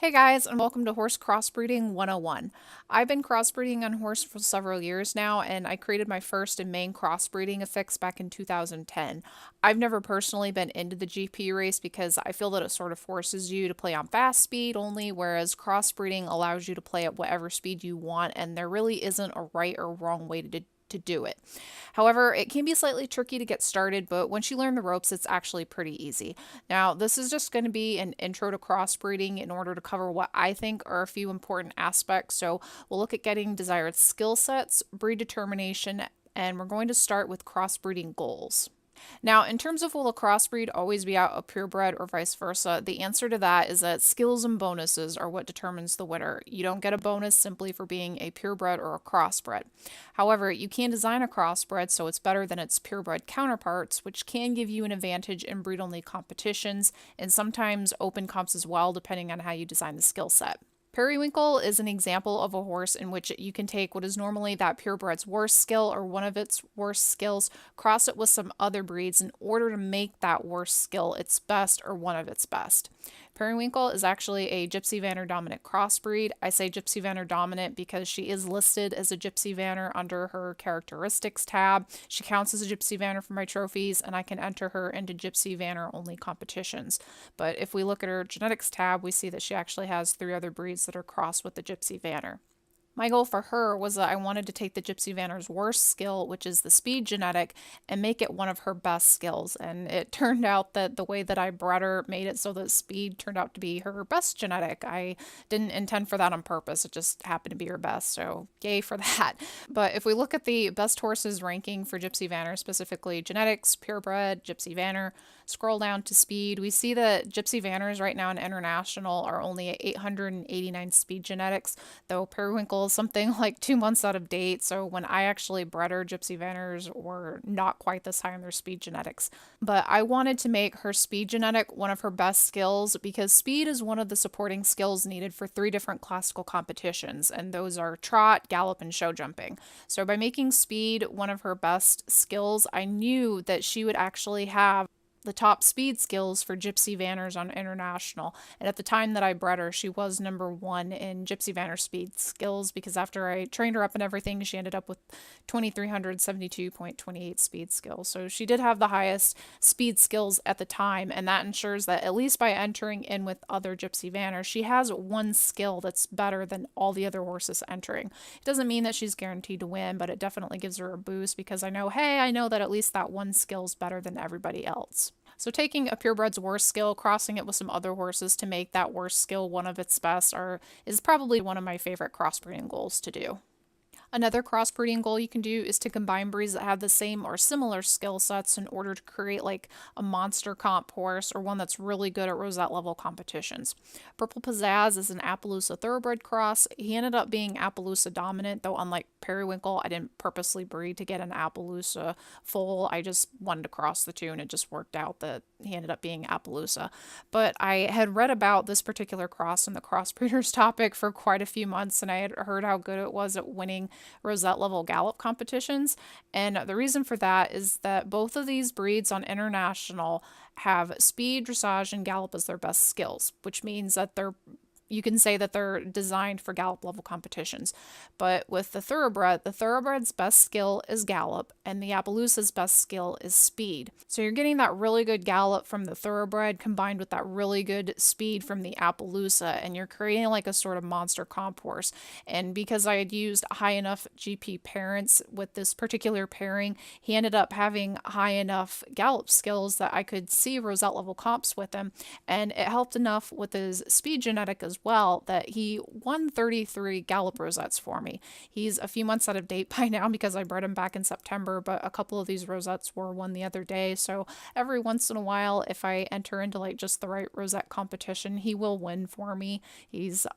Hey guys, and welcome to Horse Crossbreeding 101. I've been crossbreeding on horse for several years now, and I created my first and main crossbreeding affix back in 2010. I've never personally been into the GP race because I feel that it sort of forces you to play on fast speed only, whereas crossbreeding allows you to play at whatever speed you want, and there really isn't a right or wrong way to do it. However, it can be slightly tricky to get started, but once you learn the ropes, it's actually pretty easy. Now, this is just going to be an intro to crossbreeding in order to cover what I think are a few important aspects. So, we'll look at getting desired skill sets, breed determination, and we're going to start with crossbreeding goals. Now, in terms of will a crossbreed always be out a purebred or vice versa, the answer to that is that skills and bonuses are what determines the winner. You don't get a bonus simply for being a purebred or a crossbred. However, you can design a crossbred so it's better than its purebred counterparts, which can give you an advantage in breed-only competitions and sometimes open comps as well, depending on how you design the skill set. Periwinkle is an example of a horse in which you can take what is normally that purebred's worst skill or one of its worst skills, cross it with some other breeds in order to make that worst skill its best or one of its best. Periwinkle is actually a Gypsy Vanner dominant crossbreed. I say Gypsy Vanner dominant because she is listed as a Gypsy Vanner under her characteristics tab. She counts as a Gypsy Vanner for my trophies, and I can enter her into Gypsy Vanner only competitions. But if we look at her genetics tab, we see that she actually has 3 other breeds that are crossed with the Gypsy Vanner. My goal for her was that I wanted to take the Gypsy Vanner's worst skill, which is the speed genetic, and make it one of her best skills. And it turned out that the way that I bred her made it so that speed turned out to be her best genetic. I didn't intend for that on purpose, it just happened to be her best, so yay for that. But if we look at the best horses ranking for Gypsy Vanner, specifically genetics, purebred, Gypsy Vanner, scroll down to speed, we see that Gypsy Vanners right now in international are only at 889 speed genetics, though Periwinkle is something like 2 months out of date. So when I actually bred her, Gypsy Vanners were not quite this high in their speed genetics. But I wanted to make her speed genetic one of her best skills because speed is one of the supporting skills needed for 3 different classical competitions, and those are trot, gallop, and show jumping. So by making speed one of her best skills, I knew that she would actually have the top speed skills for Gypsy Vanners on international. And at the time that I bred her, she was #1 in Gypsy Vanner speed skills because after I trained her up and everything, she ended up with 2372.28 speed skills. So she did have the highest speed skills at the time, and that ensures that at least by entering in with other Gypsy Vanners, she has one skill that's better than all the other horses entering. It doesn't mean that she's guaranteed to win, but it definitely gives her a boost because I know, hey, I know that at least that one skill is better than everybody else. So taking a purebred's worst skill, crossing it with some other horses to make that worst skill one of its best is probably one of my favorite crossbreeding goals to do. Another crossbreeding goal you can do is to combine breeds that have the same or similar skill sets in order to create like a monster comp horse or one that's really good at rosette level competitions. Purple Pizzazz is an Appaloosa thoroughbred cross. He ended up being Appaloosa dominant, though unlike Periwinkle, I didn't purposely breed to get an Appaloosa foal. I just wanted to cross the two and it just worked out that he ended up being Appaloosa. But I had read about this particular cross in the crossbreeders topic for quite a few months, and I had heard how good it was at winning rosette level gallop competitions. And the reason for that is that both of these breeds on international have speed, dressage, and gallop as their best skills, which means that you can say that they're designed for gallop level competitions. But with the thoroughbred's best skill is gallop, and the Appaloosa's best skill is speed. So you're getting that really good gallop from the thoroughbred combined with that really good speed from the Appaloosa, and you're creating like a sort of monster comp horse. And because I had used high enough GP parents with this particular pairing, he ended up having high enough gallop skills that I could see rosette level comps with him, and it helped enough with his speed genetic as well that he won 33 gallop rosettes for me. He's a few months out of date by now because I bred him back in September, but a couple of these rosettes were won the other day. So every once in a while, if I enter into like just the right rosette competition, he will win for me. He's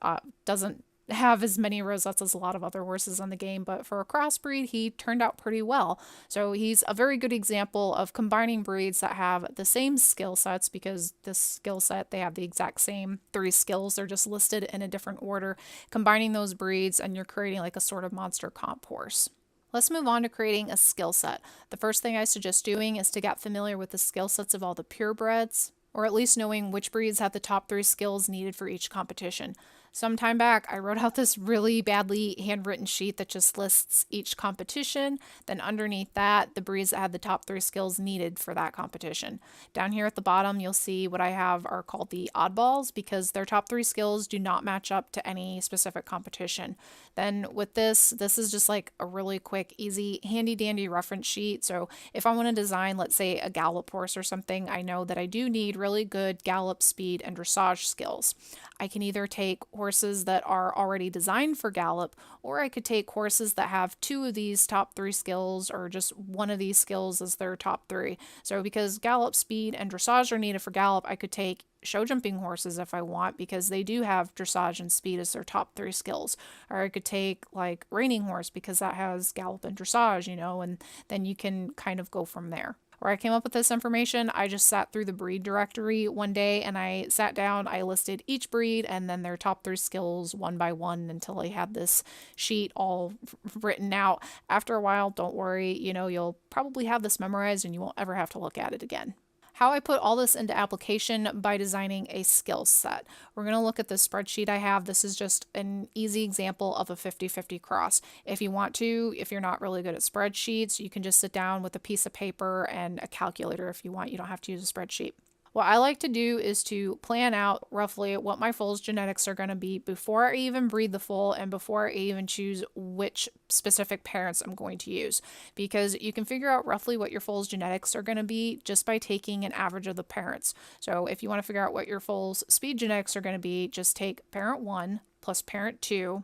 doesn't have as many rosettes as a lot of other horses on the game, but for a crossbreed, he turned out pretty well. So he's a very good example of combining breeds that have the same skill sets because this skill set, they have the exact same 3 skills, they're just listed in a different order. Combining those breeds and you're creating like a sort of monster comp horse. Let's move on to creating a skill set. The first thing I suggest doing is to get familiar with the skill sets of all the purebreds. or at least knowing which breeds had the top 3 skills needed for each competition. Some time back, I wrote out this really badly handwritten sheet that just lists each competition. Then underneath that, the breeds that had the top 3 skills needed for that competition. Down here at the bottom, you'll see what I have are called the oddballs because their top 3 skills do not match up to any specific competition. Then with this is just like a really quick, easy, handy dandy reference sheet. So if I want to design, let's say, a gallop horse or something, I know that I do need really good gallop, speed, and dressage skills. I can either take horses that are already designed for gallop, or I could take horses that have 2 of these top 3 skills or just 1 of these skills as their top 3. So because gallop, speed, and dressage are needed for gallop, I could take show jumping horses if I want because they do have dressage and speed as their top 3 skills. Or I could take like reining horse because that has gallop and dressage, and then you can kind of go from there. Where I came up with this information, I just sat through the breed directory one day and I sat down, I listed each breed and then their top 3 skills one by one until I had this sheet all written out. After a while, don't worry, you'll probably have this memorized and you won't ever have to look at it again. How I put all this into application by designing a skill set. We're going to look at the spreadsheet I have. This is just an easy example of a 50-50 cross. If you want to, if you're not really good at spreadsheets, you can just sit down with a piece of paper and a calculator if you want. You don't have to use a spreadsheet. What I like to do is to plan out roughly what my foal's genetics are going to be before I even breed the foal and before I even choose which specific parents I'm going to use. Because you can figure out roughly what your foal's genetics are going to be just by taking an average of the parents. So if you want to figure out what your foal's speed genetics are going to be, just take parent 1 plus parent 2.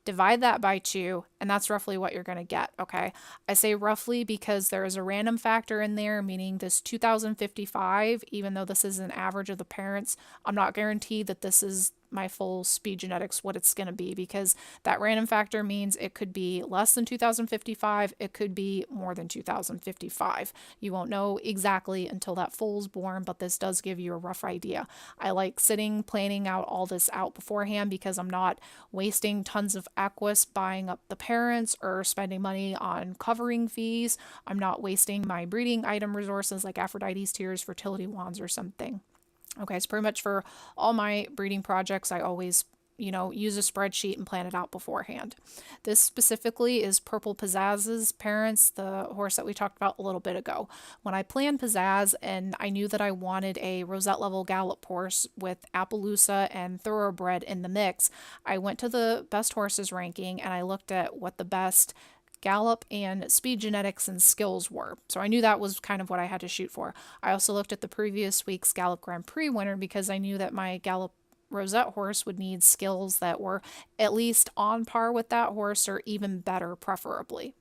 Divide that by 2, and that's roughly what you're going to get, okay? I say roughly because there is a random factor in there, meaning this 2055, even though this is an average of the parents, I'm not guaranteed that this is my full speed genetics, what it's going to be, because that random factor means it could be less than 2055, it could be more than 2055. You won't know exactly until that foal's born, but this does give you a rough idea. I like planning out all this out beforehand because I'm not wasting tons of Aquas buying up the parents or spending money on covering fees. I'm not wasting my breeding item resources like Aphrodite's tears, fertility wands, or something. Okay, so pretty much for all my breeding projects, I always, use a spreadsheet and plan it out beforehand. This specifically is Purple Pizzazz's parents, the horse that we talked about a little bit ago. When I planned Pizzazz and I knew that I wanted a rosette level gallop horse with Appaloosa and Thoroughbred in the mix, I went to the best horses ranking and I looked at what the best gallop and speed genetics and skills were. So I knew that was kind of what I had to shoot for. I also looked at the previous week's Gallop Grand Prix winner because I knew that my Gallop Rosette horse would need skills that were at least on par with that horse or even better, preferably.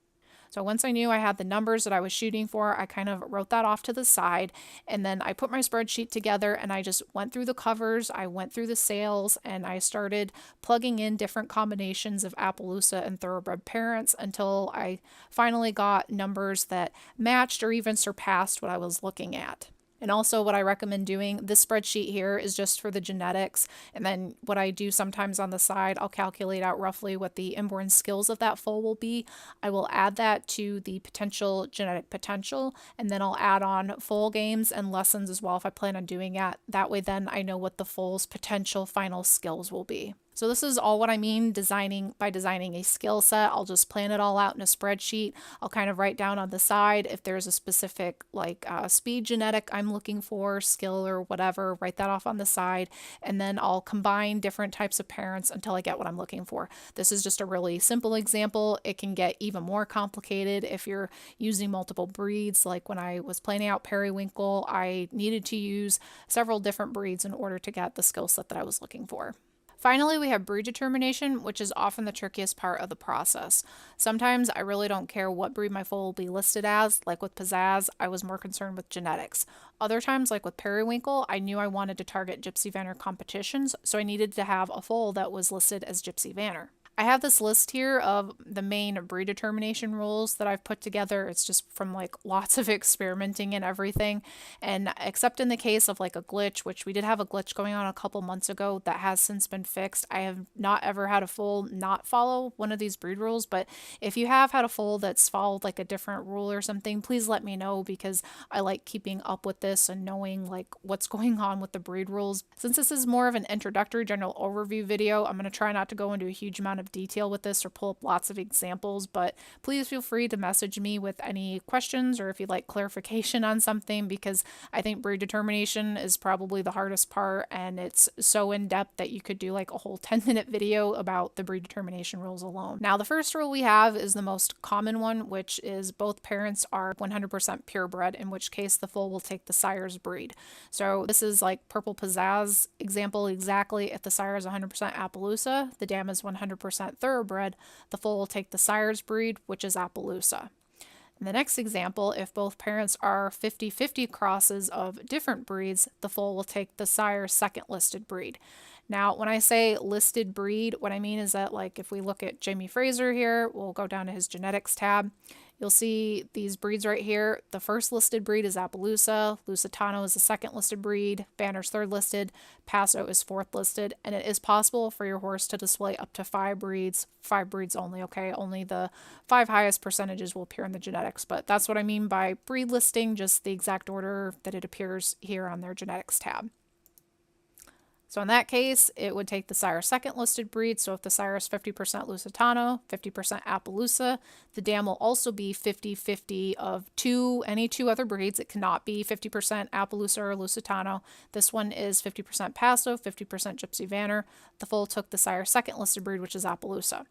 So once I knew I had the numbers that I was shooting for, I kind of wrote that off to the side, and then I put my spreadsheet together and I just went through the covers, I went through the sales, and I started plugging in different combinations of Appaloosa and Thoroughbred parents until I finally got numbers that matched or even surpassed what I was looking at. And also what I recommend doing, this spreadsheet here is just for the genetics. And then what I do sometimes on the side, I'll calculate out roughly what the inborn skills of that foal will be. I will add that to the potential genetic potential. And then I'll add on foal games and lessons as well if I plan on doing that. That way then I know what the foal's potential final skills will be. So this is all what I mean by designing a skill set. I'll just plan it all out in a spreadsheet. I'll kind of write down on the side if there's a specific speed genetic I'm looking for, skill or whatever, write that off on the side. And then I'll combine different types of parents until I get what I'm looking for. This is just a really simple example. It can get even more complicated if you're using multiple breeds. Like when I was planning out Periwinkle, I needed to use several different breeds in order to get the skill set that I was looking for. Finally, we have breed determination, which is often the trickiest part of the process. Sometimes I really don't care what breed my foal will be listed as, like with Pizzazz, I was more concerned with genetics. Other times, like with Periwinkle, I knew I wanted to target Gypsy Vanner competitions, so I needed to have a foal that was listed as Gypsy Vanner. I have this list here of the main breed determination rules that I've put together. It's just from like lots of experimenting and everything. And except in the case of like a glitch, which we did have a glitch going on a couple months ago that has since been fixed, I have not ever had a foal not follow one of these breed rules. But if you have had a foal that's followed like a different rule or something, please let me know, because I like keeping up with this and knowing like what's going on with the breed rules. Since this is more of an introductory general overview video, I'm going to try not to go into a huge amount of detail with this or pull up lots of examples, but please feel free to message me with any questions or if you'd like clarification on something, because I think breed determination is probably the hardest part, and it's so in depth that you could do like a whole 10-minute video about the breed determination rules alone. Now, the first rule we have is the most common one, which is both parents are 100% purebred, in which case the foal will take the sire's breed. So this is like Purple Pizzazz example exactly. If the sire is 100% Appaloosa, the dam is 100% thoroughbred, the foal will take the sire's breed, which is Appaloosa. In the next example, if both parents are 50-50 crosses of different breeds, the foal will take the sire's second listed breed. Now, when I say listed breed, what I mean is that, like, if we look at Jamie Fraser here, we'll go down to his genetics tab. You'll see these breeds right here. The first listed breed is Appaloosa, Lusitano is the second listed breed, Banner's third listed, Paso is fourth listed, and it is possible for your horse to display up to 5 breeds only, okay? Only the 5 highest percentages will appear in the genetics, but that's what I mean by breed listing, just the exact order that it appears here on their genetics tab. So in that case, it would take the sire's second listed breed. So if the sire is 50% Lusitano, 50% Appaloosa, the dam will also be 50-50 of any two other breeds. It cannot be 50% Appaloosa or Lusitano. This one is 50% Paso, 50% Gypsy Vanner. The foal took the sire's second listed breed, which is Appaloosa.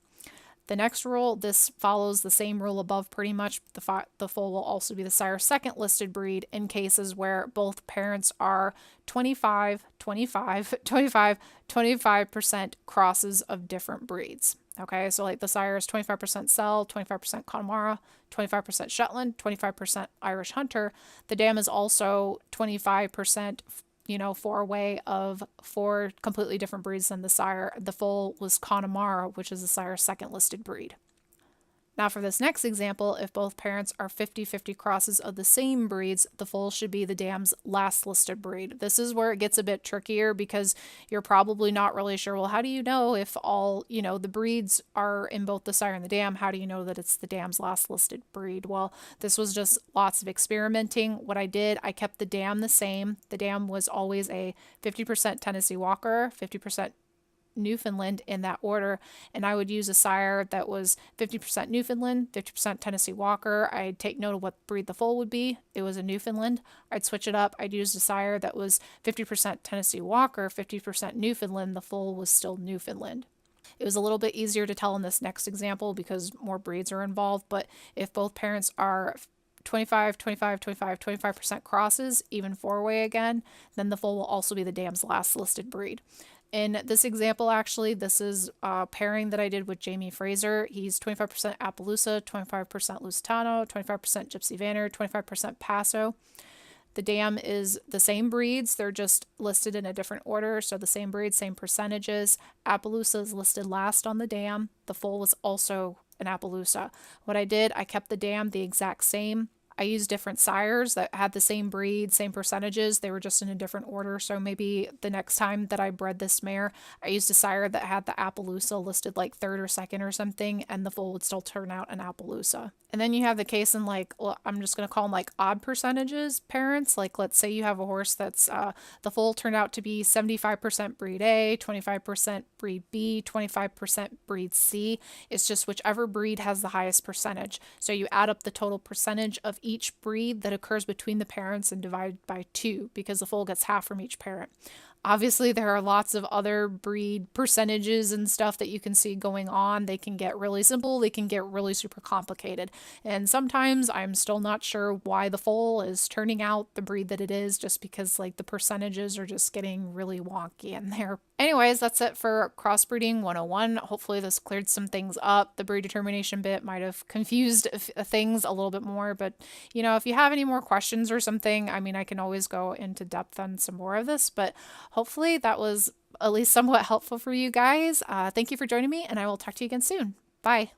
The next rule, this follows the same rule above pretty much. The foal will also be the sire's second listed breed in cases where both parents are 25% crosses of different breeds. Okay, so like the sire is 25% Sel, 25% Connemara, 25% Shetland, 25% Irish Hunter. The dam is also 25% four-way of 4 completely different breeds than the sire. The foal was Connemara, which is the sire's second listed breed. Now for this next example, if both parents are 50-50 crosses of the same breeds, the foal should be the dam's last listed breed. This is where it gets a bit trickier, because you're probably not really sure, well, how do you know if all, the breeds are in both the sire and the dam? How do you know that it's the dam's last listed breed? Well, this was just lots of experimenting. What I did, I kept the dam the same. The dam was always a 50% Tennessee Walker, 50% Newfoundland in that order, and I would use a sire that was 50% Newfoundland, 50% Tennessee Walker. I'd take note of what breed the foal would be. It was a Newfoundland. I'd switch it up. I'd use a sire that was 50% Tennessee Walker, 50% Newfoundland. The foal was still Newfoundland. It was a little bit easier to tell in this next example because more breeds are involved, but if both parents are 25% crosses, even 4-way again, then the foal will also be the dam's last listed breed. In this example, actually, this is a pairing that I did with Jamie Fraser. He's 25% Appaloosa, 25% Lusitano, 25% Gypsy Vanner, 25% Paso. The dam is the same breeds, they're just listed in a different order, so the same breeds, same percentages. Appaloosa is listed last on the dam. The foal was also an Appaloosa. What I did, I kept the dam the exact same. I used different sires that had the same breed, same percentages. They were just in a different order. So maybe the next time that I bred this mare, I used a sire that had the Appaloosa listed like third or second or something, and the foal would still turn out an Appaloosa. And then you have the case in like, well, I'm just going to call them like odd percentages parents. Like let's say you have a horse that's the foal turned out to be 75% breed A, 25% breed B, 25% breed C. It's just whichever breed has the highest percentage. So you add up the total percentage of each breed that occurs between the parents and divide by 2, because the foal gets half from each parent. Obviously, there are lots of other breed percentages and stuff that you can see going on. They can get really simple, they can get really super complicated. And sometimes I'm still not sure why the foal is turning out the breed that it is, just because like the percentages are just getting really wonky in there. Anyways, that's it for Crossbreeding 101. Hopefully this cleared some things up. The breed determination bit might have confused things a little bit more, but if you have any more questions or something, I mean, I can always go into depth on some more of this, but hopefully that was at least somewhat helpful for you guys. Thank you for joining me, and I will talk to you again soon. Bye.